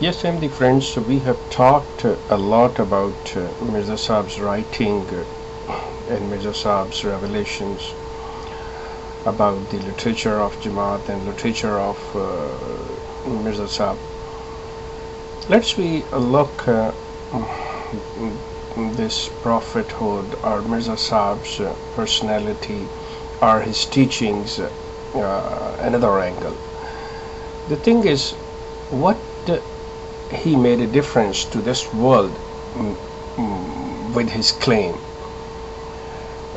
Yes, MD friends, we have talked a lot about Mirza Saab's writing and Mirza Saab's revelations about the literature of Jamaat and literature of Mirza Saab. Let's we look this prophethood or Mirza Saab's personality or his teachings another angle. The thing is, what he made a difference to this world with his claim.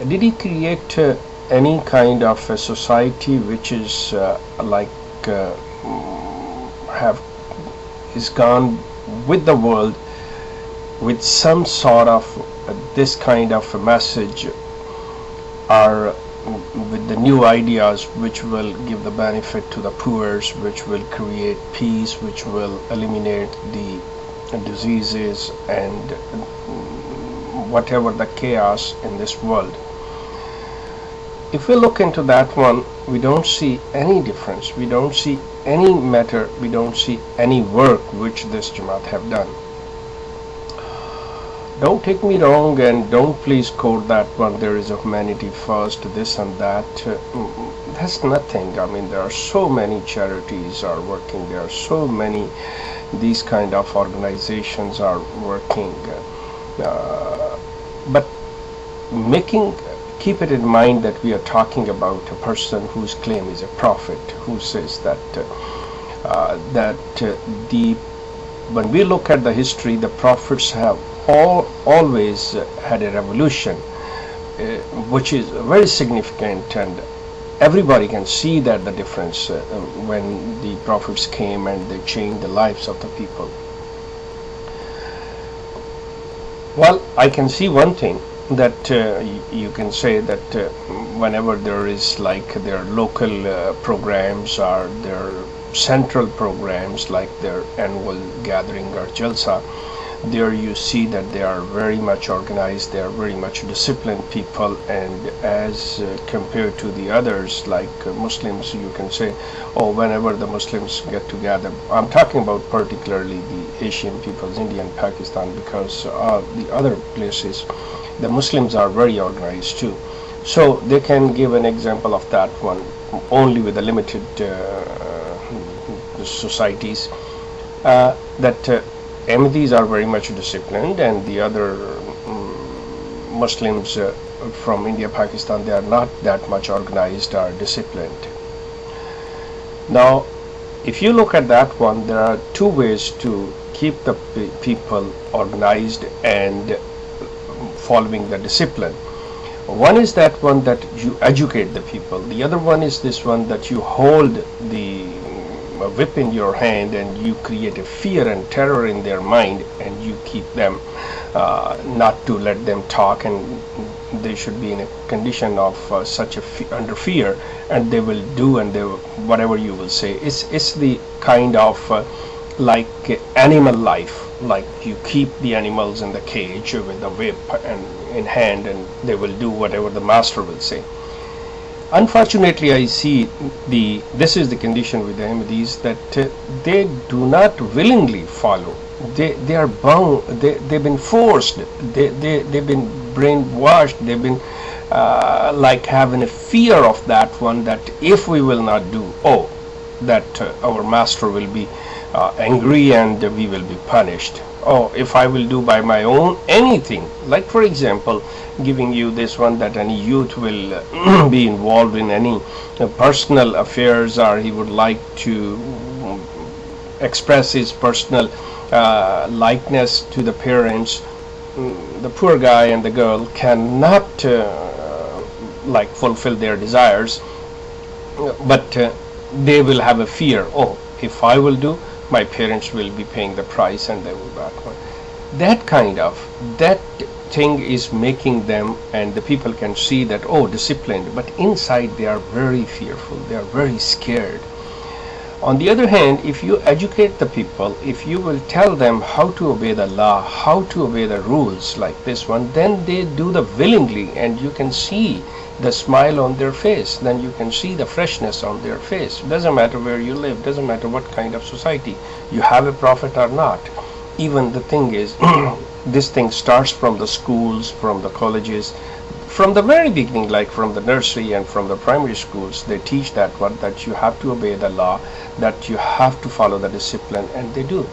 Did he create any kind of a society which is have is gone with the world with some sort of this kind of a message, or with the new ideas which will give the benefit to the poor, which will create peace, which will eliminate the diseases and whatever the chaos in this world? If we look into that one, we don't see any difference, we don't see any matter, we don't see any work which this Jamaat have done. Don't take me wrong, and don't please quote that one, there is a humanity first, this and that. That's nothing. I mean, there are so many charities are working, there are so many these kind of organizations are working, but keep it in mind that we are talking about a person whose claim is a prophet, who says that when we look at the history, the prophets have always had a revolution, which is very significant, and everybody can see that the difference when the prophets came and they changed the lives of the people. Well, I can see one thing, that you can say that whenever there is like their local programs or their central programs like their annual gathering or jalsa, there you see that they are very much organized, they are very much disciplined people, and as compared to the others like Muslims, you can say, oh, whenever the Muslims get together, I'm talking about particularly the Asian peoples, India and Pakistan, because the other places the Muslims are very organized too, so they can give an example of that one only with the limited societies, that Ahmadis are very much disciplined, and the other Muslims from India, Pakistan, they are not that much organized or disciplined. Now, if you look at that one, there are two ways to keep the people organized and following the discipline. One is that one that you educate the people. The other one is this one that you hold the whip in your hand and you create a fear and terror in their mind, and you keep them not to let them talk, and they should be in a condition of such a under fear, and they will do, and they will, whatever you will say. It's the kind of like animal life, like you keep the animals in the cage with the whip and in hand, and they will do whatever the master will say. Unfortunately, I see this is the condition with the Ahmadis, that they do not willingly follow. They are bound. They've been forced. They've been brainwashed. They've been like having a fear of that one. That if we will not do, that our master will be angry and we will be punished. If I will do by my own anything, like for example, giving you this one, that any youth will be involved in any personal affairs, or he would like to express his personal likeness to the parents, the poor guy and the girl cannot like fulfill their desires, but they will have a fear. If I will do, my parents will be paying the price, and they will that one. That thing is making them, and the people can see that, disciplined, but inside they are very fearful, they are very scared. On the other hand, if you educate the people, if you will tell them how to obey the law, how to obey the rules like this one, then they do the willingly, and you can see the smile on their face, then you can see the freshness on their face. Doesn't matter where you live, doesn't matter what kind of society you have a prophet or not. Even the thing is, this thing starts from the schools, from the colleges, from the very beginning, like from the nursery and from the primary schools. They teach that one, that you have to obey the law, that you have to follow the discipline, and they do.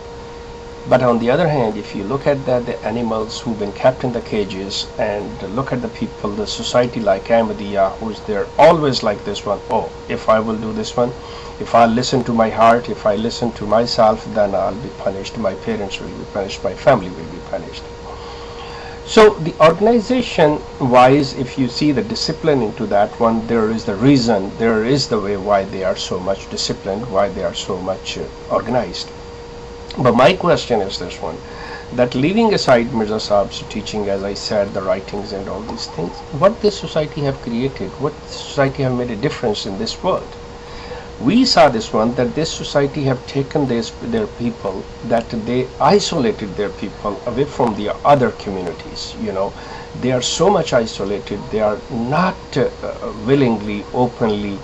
But on the other hand, if you look at the animals who've been kept in the cages, and look at the people, the society like Ahmadiyya, who's there always like this one, oh, if I will do this one, if I listen to my heart, if I listen to myself, then I'll be punished, my parents will be punished, my family will be punished. So the organization wise, if you see the discipline into that one, there is the reason, there is the way why they are so much disciplined, why they are so much organized. But my question is this one, that leaving aside Mirza Sahib's teaching, as I said, the writings and all these things, what this society have created, what society have made a difference in this world. We saw this one, that this society have taken their people, that they isolated their people away from the other communities. You know, they are so much isolated, they are not willingly, openly,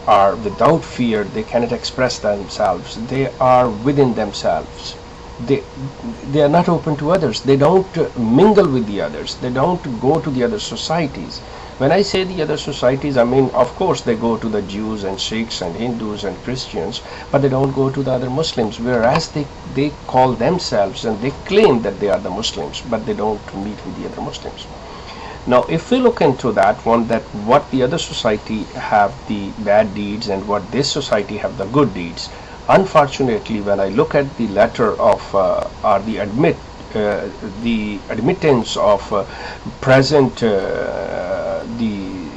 or without fear, they cannot express themselves, they are within themselves. They are not open to others, they don't mingle with the others, they don't go to the other societies. When I say the other societies, I mean, of course, they go to the Jews and Sikhs and Hindus and Christians, but they don't go to the other Muslims, whereas they call themselves and they claim that they are the Muslims, but they don't meet with the other Muslims. Now, if we look into that one, that what the other society have the bad deeds and what this society have the good deeds, unfortunately, when I look at the letter of or the admittance of present the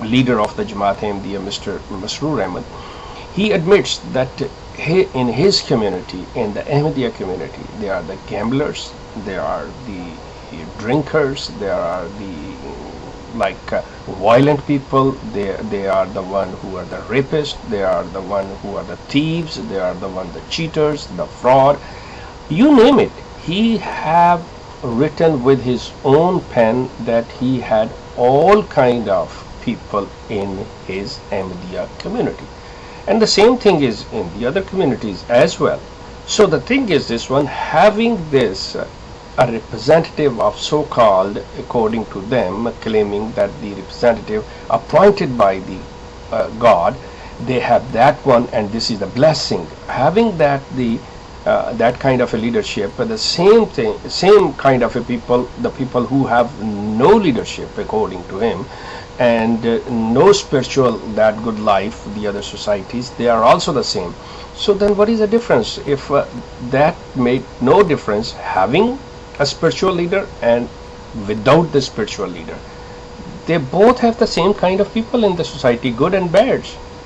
leader of the Jamaat Ahmadiyya, Mr. Masroor Ahmad, he admits that in his community, in the Ahmadiyya community, they are the gamblers, they are the drinkers, they are the violent people, they are the one who are the rapists, they are the one who are the thieves, they are the one the cheaters, the fraud, you name it. He have written with his own pen that he had all kind of people in his Ahmadiyya community, and the same thing is in the other communities as well. So the thing is this one, having this a representative of so-called, according to them, claiming that the representative appointed by the God, they have that one, and this is the blessing. Having that that kind of a leadership, but the same thing, same kind of a people, the people who have no leadership according to him, and no spiritual that good life, the other societies, they are also the same. So then what is the difference? If that made no difference, having a spiritual leader and without the spiritual leader, they both have the same kind of people in the society, good and bad.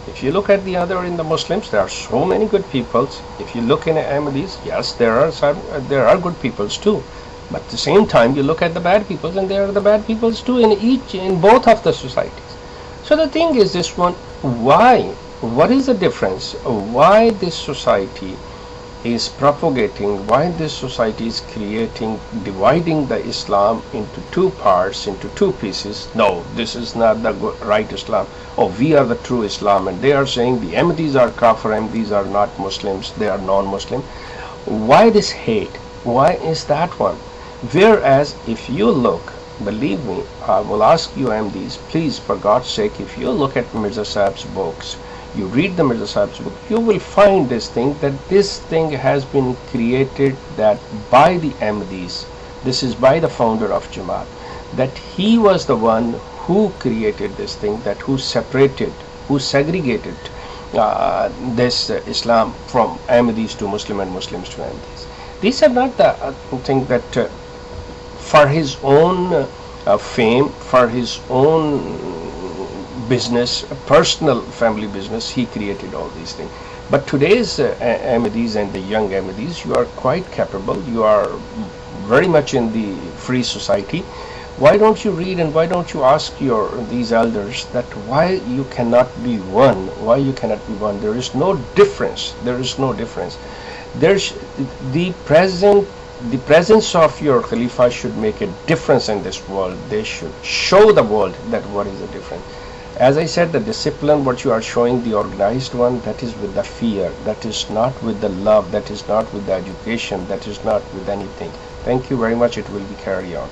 If you look at the other in the Muslims, there are so many good peoples. If you look in Ahmadis, yes, there are good peoples too. But at the same time, you look at the bad peoples, and there are the bad peoples too in both of the societies. So the thing is this one, why? What is the difference? Why this society is propagating, why this society is creating, dividing the Islam into two parts, into two pieces? No, this is not the right Islam. Oh, we are the true Islam, and they are saying the Ahmadis are kafir, Ahmadis are not Muslims, they are non-Muslim. Why this hate? Why is that one? Whereas if you look, believe me, I will ask you Ahmadis, please, for God's sake, if you look at Mirza Sahib's books, you read the Mirza Sahib's book, you will find this thing, that this thing has been created that by the Ahmadis, this is by the founder of Jamaat, that he was the one who created this thing, that who separated, who segregated this Islam from Ahmadis to Muslim and Muslims to Ahmadis. These are not the thing that for his own fame, for his own business, personal family business, he created all these things. But today's Ahmadis and the young Ahmadis, you are quite capable, you are very much in the free society, Why don't you read, and why don't you ask these elders that why you cannot be one? Why you cannot be one? There is no difference. There is no difference. There's the presence of your Khalifa should make a difference in this world. They should show the world that what is the difference. As I said, the discipline, what you are showing, the organized one, that is with the fear, that is not with the love, that is not with the education, that is not with anything. Thank you very much. It will be carry on.